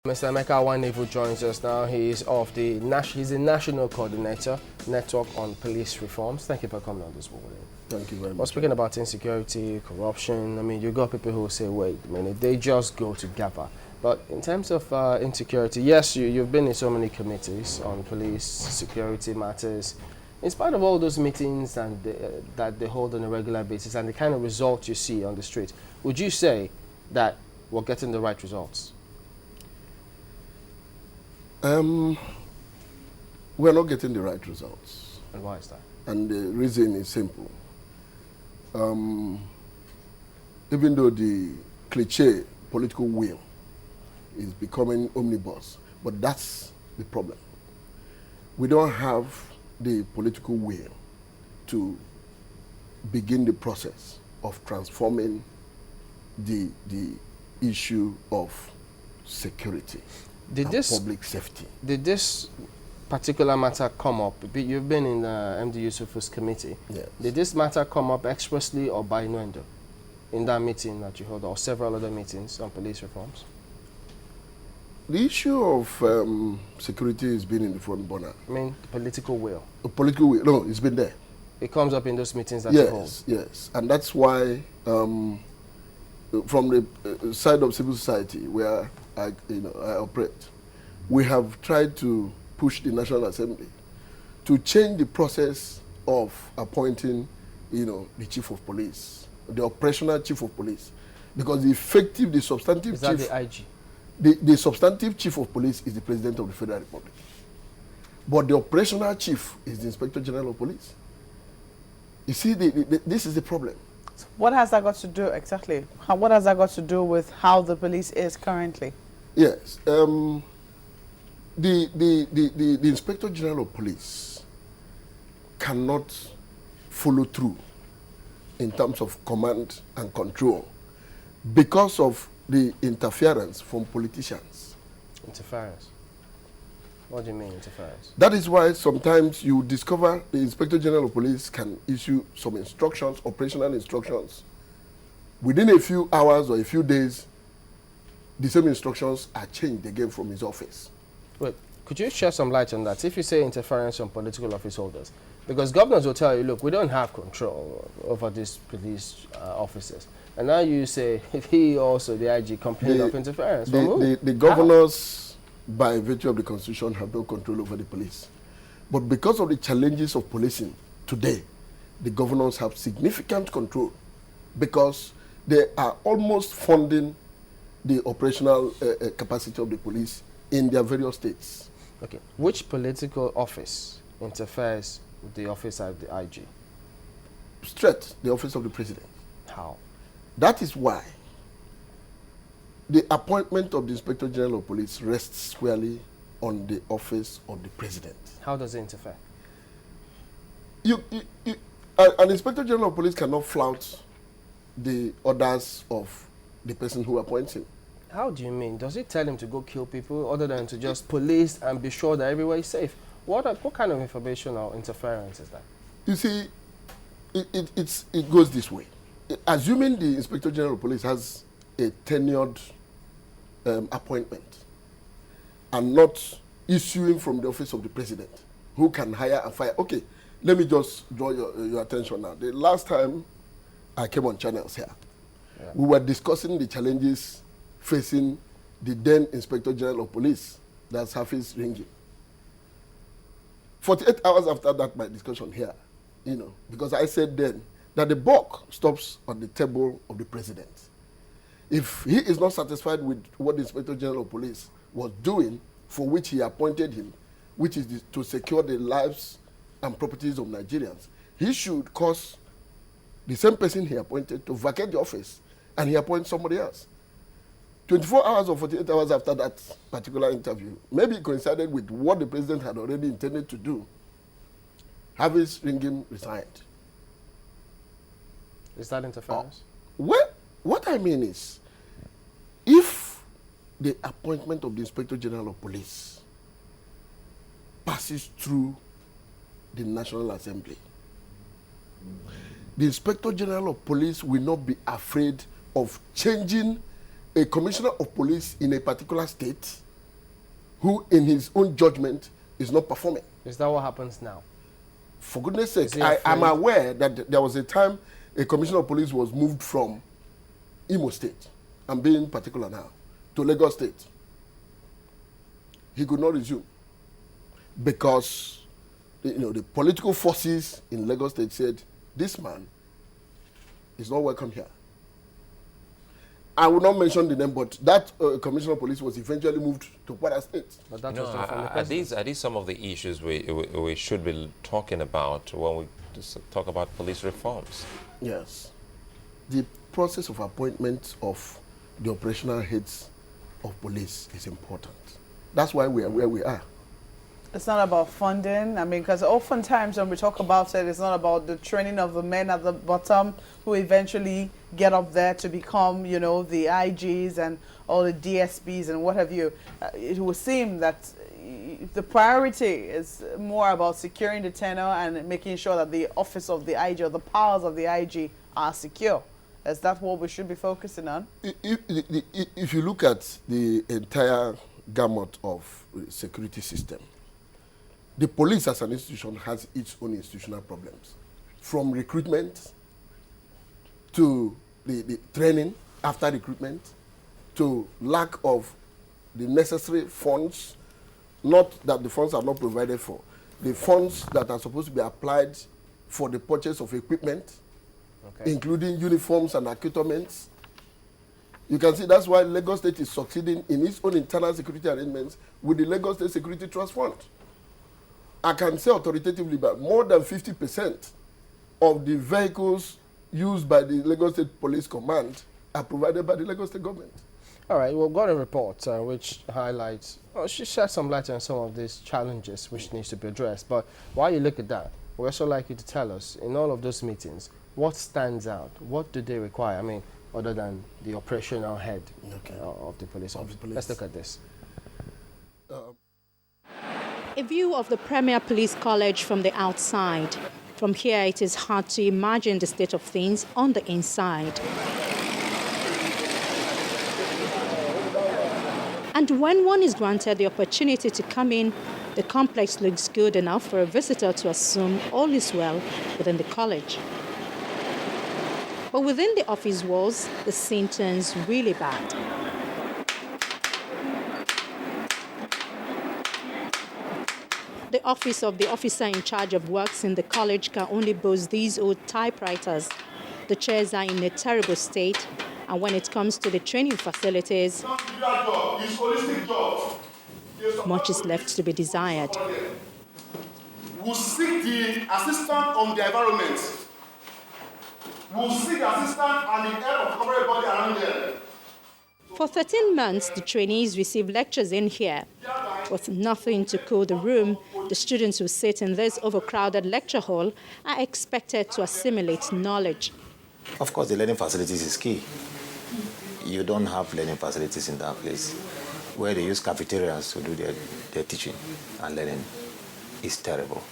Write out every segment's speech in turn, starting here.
Mr. Emeka Nwanevu joins us now. He's the National Coordinator, Network on Police Reforms. Thank you for coming on this morning. Thank you very much. We're speaking about insecurity, corruption. I mean, you got people who say, wait a minute, they just go together. But in terms of insecurity, yes, you've been in so many committees on police, security matters. In spite of all those meetings and that they hold on a regular basis and the kind of results you see on the street, would you say that we're getting the right results? We're not getting the right results. And why is that? And the reason is simple. Even though the cliche political will is becoming omnibus, but that's the problem. We don't have the political will to begin the process of transforming the issue of security. Public safety. Did this particular matter come up? You've been in MD Yusufu's committee. Yes. Did this matter come up expressly or by innuendo in that meeting that you held, or several other meetings on police reforms? The issue of security has been in the front burner. I mean, the political will. The political will, no, it's been there. It comes up in those meetings that you hold? Yes, and that's why from the side of civil society where I operate, we have tried to push the National Assembly to change the process of appointing, the chief of police, the operational chief of police, because the substantive is chief. Is that the IG? The substantive chief of police is the President of the Federal Republic, but the operational chief is the Inspector General of Police. You see, this is the problem. What has that got to do exactly? What has that got to do with how the police is currently? Yes, the Inspector General of Police cannot follow through in terms of command and control because of the interference from politicians. Interference? What do you mean, interference? That is why sometimes you discover the Inspector General of Police can issue some instructions, operational instructions. Within a few hours or a few days, the same instructions are changed again from his office. Wait, could you shed some light on that? If you say interference from political office holders, because governors will tell you, look, we don't have control over these police officers. And now you say, he also, the IG, complained of interference. The governors, by virtue of the Constitution, have no control over the police. But because of the challenges of policing today, the governors have significant control because they are almost funding the operational capacity of the police in their various states. Okay. Which political office interferes with the office of the IG? Straight, the office of the president. How? That is why the appointment of the Inspector General of Police rests squarely on the office of the president. How does it interfere? An Inspector General of Police cannot flout the orders of the person who appoints him. How do you mean? Does it tell him to go kill people other than to just police and be sure that everywhere is safe? What kind of information or interference is that? You see, it goes this way. Assuming the Inspector General of Police has a tenured appointment and not issuing from the office of the president, who can hire and fire. Okay, let me just draw your attention now. The last time I came on channels here, we were discussing the challenges facing the then Inspector General of Police, that's Hafiz Ringin. 48 hours after that, my discussion here, because I said then that the buck stops on the table of the president. If he is not satisfied with what the Inspector General of Police was doing, for which he appointed him, which is to secure the lives and properties of Nigerians, he should cause the same person he appointed to vacate the office, and he appoints somebody else. 24 hours or 48 hours after that particular interview, maybe it coincided with what the president had already intended to do, Hafiz Ringin resigned. Is that interference? Well, what I mean is, if the appointment of the Inspector General of Police passes through the National Assembly, the Inspector General of Police will not be afraid of changing a commissioner of police in a particular state who in his own judgment is not performing. Is that what happens now? For goodness sake, he I am afraid? aware that there was a time a commissioner of police was moved from Imo State, I'm being particular now, to Lagos State. He could not resume because the political forces in Lagos State said, this man is not welcome here. I will not mention the name, but that commissioner of police was eventually moved to Kwara State. But that No, was not from the are president. these some of the issues we should be talking about when we talk about police reforms? Yes. The process of appointment of the operational heads of police is important. That's why we are where we are. It's not about funding. I mean, because oftentimes when we talk about it, it's not about the training of the men at the bottom who eventually get up there to become, the IGs and all the DSPs and what have you. It would seem that the priority is more about securing the tenure and making sure that the office of the IG or the powers of the IG are secure. Is that what we should be focusing on? If you look at the entire gamut of security system, the police as an institution has its own institutional problems. From recruitment to the training after recruitment to lack of the necessary funds, not that the funds are not provided for, the funds that are supposed to be applied for the purchase of equipment, Okay. including uniforms and accoutrements. You can see that's why Lagos State is succeeding in its own internal security arrangements with the Lagos State Security Trust Fund. I can say authoritatively that more than 50% of the vehicles used by the Lagos State Police Command are provided by the Lagos State government. All right, we've got a report which highlights, she shed some light on some of these challenges which needs to be addressed. But while you look at that, we'd also like you to tell us, in all of those meetings, what stands out? What do they require? I mean, other than the operational head of the police office. Let's look at this. A view of the Premier Police College from the outside. From here, it is hard to imagine the state of things on the inside. And when one is granted the opportunity to come in, the complex looks good enough for a visitor to assume all is well within the college. But within the office walls, the scene turns really bad. The office of the officer in charge of works in the college can only boast these old typewriters. The chairs are in a terrible state, and when it comes to the training facilities, much is left to be desired. We'll seek the assistant on the environment. We'll seek the assistant and the head of corporate body around there. For 13 months, the trainees receive lectures in here. With nothing to cool the room, the students who sit in this overcrowded lecture hall are expected to assimilate knowledge. Of course, the learning facilities is key. You don't have learning facilities in that place. Where they use cafeterias to do their teaching and learning is terrible.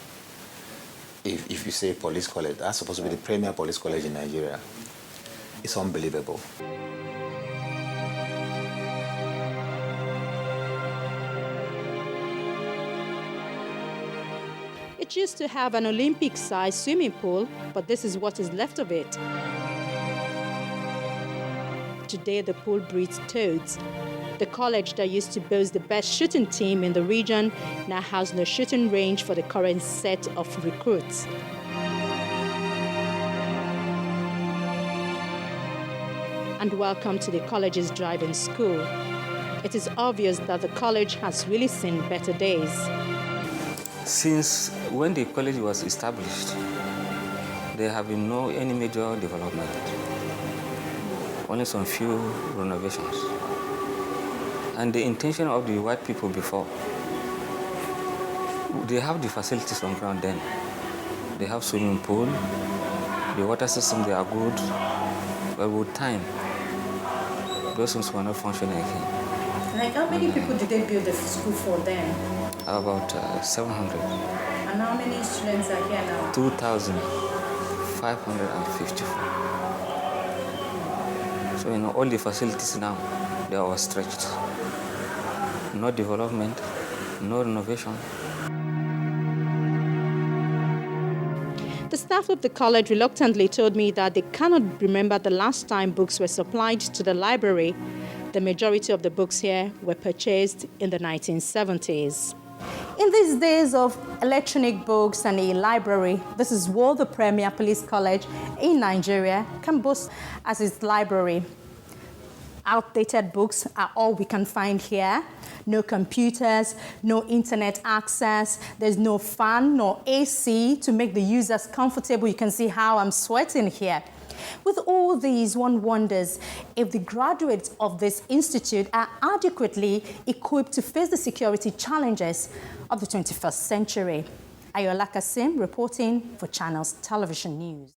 If you say police college, that's supposed to be the premier police college in Nigeria. It's unbelievable. It used to have an Olympic-sized swimming pool, but this is what is left of it. Today, the pool breeds toads. The college that used to boast the best shooting team in the region now has no shooting range for the current set of recruits. And welcome to the college's driving school. It is obvious that the college has really seen better days. Since when the college was established, there have been no any major development, only some few renovations. And the intention of the white people before, they have the facilities on ground then. They have swimming pool, the water system, they are good, but with time, those things were not functioning again. Like how many people did they build the school for then? About 700. And how many students are here now? 2,554. So, all the facilities now, they are stretched. No development, no renovation. The staff of the college reluctantly told me that they cannot remember the last time books were supplied to the library. The majority of the books here were purchased in the 1970s. In these days of electronic books and a library, this is what the premier police college in Nigeria can boast as its library. Outdated books are all we can find here. No computers, no internet access, there's no fan nor AC to make the users comfortable. You can see how I'm sweating here. With all these, one wonders if the graduates of this institute are adequately equipped to face the security challenges of the 21st century. Ayola Kasim reporting for Channels Television News.